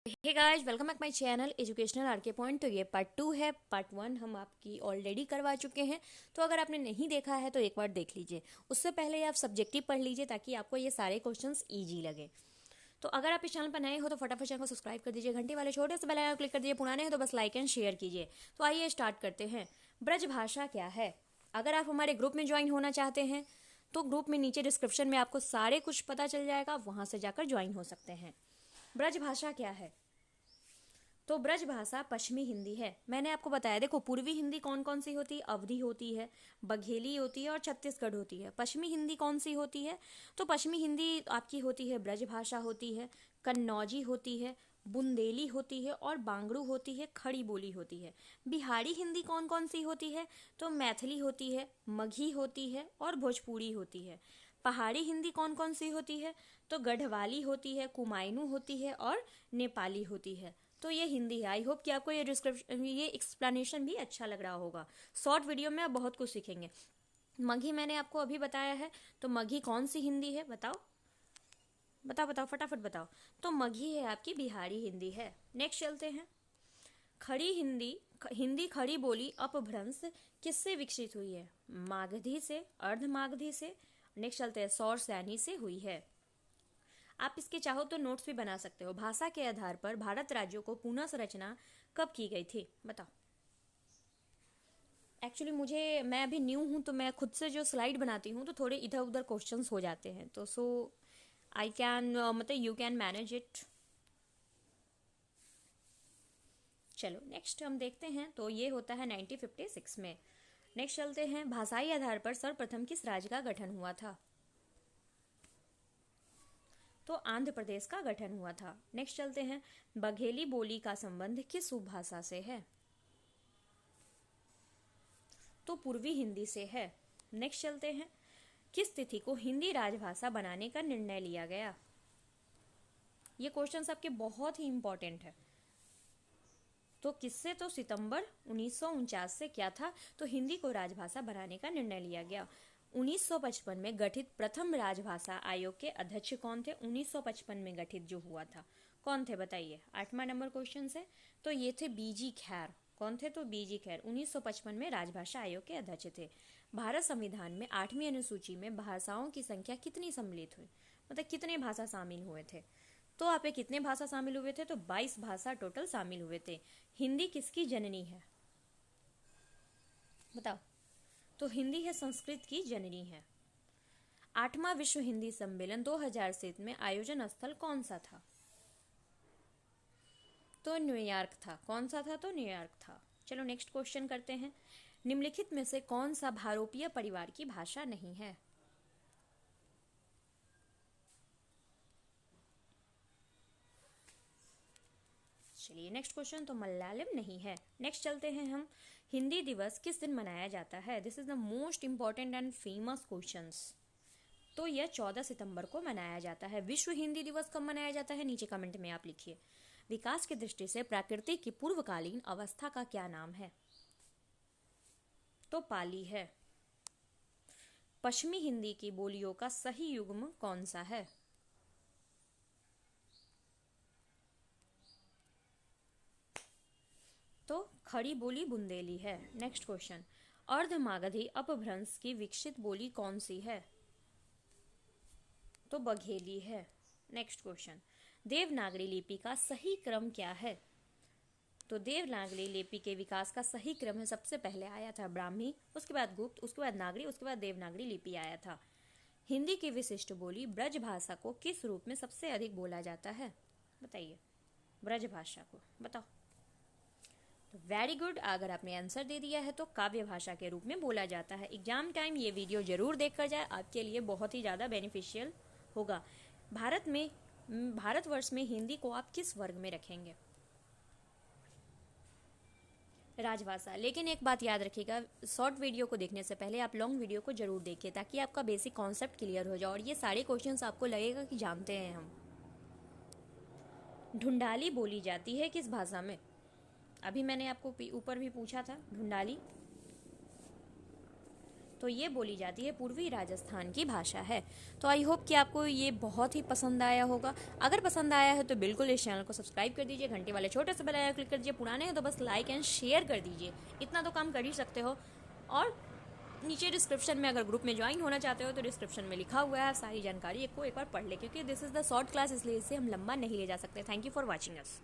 Hey guys, welcome back my channel educational RK point. तो ये part 2 है। Part 1 हम आपकी ऑलरेडी करवा चुके हैं, तो अगर आपने नहीं देखा है तो एक बार देख लीजिए। उससे पहले आप सब्जेक्टिव पढ़ लीजिए ताकि आपको ये सारे क्वेश्चंस इजी लगे। तो अगर आप इस चैनल पर नए हो तो फटाफट चैनल को सब्सक्राइब कर दीजिए, घंटी वाले छोटे से बेल आइकन क्लिक कर दीजिए, पुराने हैं तो बस लाइक एंड शेयर कीजिए। तो आइए स्टार्ट करते हैं। ब्रज भाषा क्या है? अगर आप हमारे ग्रुप में ज्वाइन होना चाहते हैं तो ग्रुप में नीचे डिस्क्रिप्शन में आपको सारे कुछ पता चल जाएगा, वहां से जाकर ज्वाइन हो सकते हैं। ब्रज भाषा क्या है? तो ब्रज भाषा पश्चिमी हिंदी है। मैंने आपको बताया, देखो पूर्वी हिंदी कौन कौन सी होती है? अवधी होती है, बघेली होती है और छत्तीसगढ़ होती है। पश्चिमी हिंदी कौन सी होती है? तो पश्चिमी हिंदी आपकी होती है ब्रज भाषा होती है, कन्नौजी होती है, बुंदेली होती है और बांगड़ू होती है, खड़ी बोली होती है। बिहारी हिंदी कौन कौन सी होती है? तो मैथिली होती है, मगही होती है और भोजपुरी होती है। पहाड़ी हिंदी कौन कौन सी होती है? तो गढ़वाली होती है, कुमायूनी होती है और नेपाली होती है। तो ये हिंदी है। आई होप कि आपको ये डिस्क्रिप्शन, ये एक्सप्लेनेशन भी अच्छा लग रहा होगा। शॉर्ट वीडियो में आप बहुत कुछ सीखेंगे। मगही मैंने आपको अभी बताया है, तो मगही कौन सी हिंदी है? बताओ बताओ बताओ, फटाफट बताओ। तो मगही है आपकी बिहारी हिंदी है। नेक्स्ट चलते हैं। खड़ी हिंदी, हिंदी खड़ी बोली अपभ्रंश किससे विकसित हुई है? मागधी से, अर्धमागधी से। नेक्स्ट चलते हैं, सौर सैनी से हुई है। आप इसके चाहो तो नोट्स भी बना सकते हो। भाषा के आधार पर भारत राज्यों को पुनः संरचना कब की गई थी? बताओ। एक्चुअली मैं अभी न्यू हूँ तो मैं खुद से जो स्लाइड बनाती हूँ तो थोड़े इधर उधर क्वेश्चंस हो जाते हैं, तो सो आई कैन मतलब यू कैन मैनेज इट। चलो नेक्स्ट हम देखते हैं। तो ये होता है 1956 में। नेक्स्ट चलते हैं। भाषाई आधार पर सर्वप्रथम किस राज्य का गठन हुआ था? तो आंध्र प्रदेश का गठन हुआ था। नेक्स्ट चलते हैं। बघेली बोली का संबंध किस उपभाषा से है? तो पूर्वी हिंदी से है। नेक्स्ट चलते हैं। किस तिथि को हिंदी राजभाषा बनाने का निर्णय लिया गया? ये क्वेश्चन आपके बहुत ही इंपॉर्टेंट है। तो किससे? तो सितंबर 1949 से क्या था? तो हिंदी को राजभाषा बनाने का निर्णय लिया गया। 1955 में गठित प्रथम राजभाषा आयोग के अध्यक्ष कौन थे? 1955 में गठित जो हुआ था, कौन थे बताइए? 8वां नंबर क्वेश्चन है। तो ये थे बीजी खैर। कौन थे? तो बीजी खैर 1955 में राजभाषा आयोग के अध्यक्ष थे। भारत संविधान में 8वीं अनुसूची में भाषाओं की संख्या कितनी सम्मिलित हुई? मतलब कितने भाषा शामिल हुए थे? तो आप कितने भाषा शामिल हुए थे? तो 22 भाषा टोटल शामिल हुए थे। हिंदी किसकी जननी है? बताओ। तो हिंदी है संस्कृत की जननी है। 8वां विश्व हिंदी सम्मेलन 2007 में आयोजन स्थल कौन सा था? तो न्यूयॉर्क था। कौन सा था? तो न्यूयॉर्क था। चलो नेक्स्ट क्वेश्चन करते हैं। निम्नलिखित में से कौन सा भारोपीय परिवार की भाषा नहीं है? चलिए नेक्स्ट क्वेश्चन। तो मलयालम नहीं है। नेक्स्ट चलते हैं हम। हिंदी दिवस किस दिन मनाया जाता है? This is the most important and famous questions. तो यह 14 सितंबर को मनाया जाता है। विश्व हिंदी दिवस कब मनाया जाता है? नीचे कमेंट में आप लिखिए। विकास की दृष्टि से प्रकृति की पूर्वकालीन अवस्था का क्या नाम है? तो पाली है। पश्चिमी हिंदी की बोलियों का सही युग्म कौन सा है? तो खड़ी बोली बुंदेली है। Next question. अर्धमागधी अपभ्रंश की विकसित बोली कौन सी है? तो बघेली है। Next question. देवनागरी लिपि का सही क्रम क्या है? तो देवनागरी लिपि के विकास का सही क्रम है, सबसे पहले आया था ब्राह्मी, उसके बाद गुप्त, उसके बाद नागरी, उसके बाद देवनागरी लिपि आया था। हिंदी की विशिष्ट बोली ब्रज भाषा को किस रूप में सबसे अधिक बोला जाता है? बताइए। ब्रज भाषा को बताओ। तो वेरी गुड। अगर आपने आंसर दे दिया है तो काव्य भाषा के रूप में बोला जाता है। एग्जाम टाइम ये वीडियो जरूर देखकर जाए, आपके लिए बहुत ही ज़्यादा बेनिफिशियल होगा। भारतवर्ष में हिंदी को आप किस वर्ग में रखेंगे? राजभाषा। लेकिन एक बात याद रखिएगा, शॉर्ट वीडियो को देखने से पहले आप लॉन्ग वीडियो को जरूर देखिए ताकि आपका बेसिक कॉन्सेप्ट क्लियर हो जाए और ये सारे क्वेश्चंस आपको लगेगा कि जानते हैं हम। ढूंढाली बोली जाती है किस भाषा में? अभी मैंने आपको ऊपर भी पूछा था ढूंढाली। तो ये बोली जाती है पूर्वी राजस्थान की भाषा है। तो आई होप कि आपको ये बहुत ही पसंद आया होगा। अगर पसंद आया है तो बिल्कुल इस चैनल को सब्सक्राइब कर दीजिए, घंटे वाले छोटे से बेल आइकन क्लिक कर दीजिए, पुराने हैं तो बस लाइक एंड शेयर कर दीजिए, इतना तो काम कर ही सकते हो। और नीचे डिस्क्रिप्शन में अगर ग्रुप में ज्वाइन होना चाहते हो तो डिस्क्रिप्शन में लिखा हुआ है, सारी जानकारी को एक बार पढ़ ले, क्योंकि this is the short class, इसलिए इसे हम लंबा नहीं ले जा सकते। Thank you for watching us.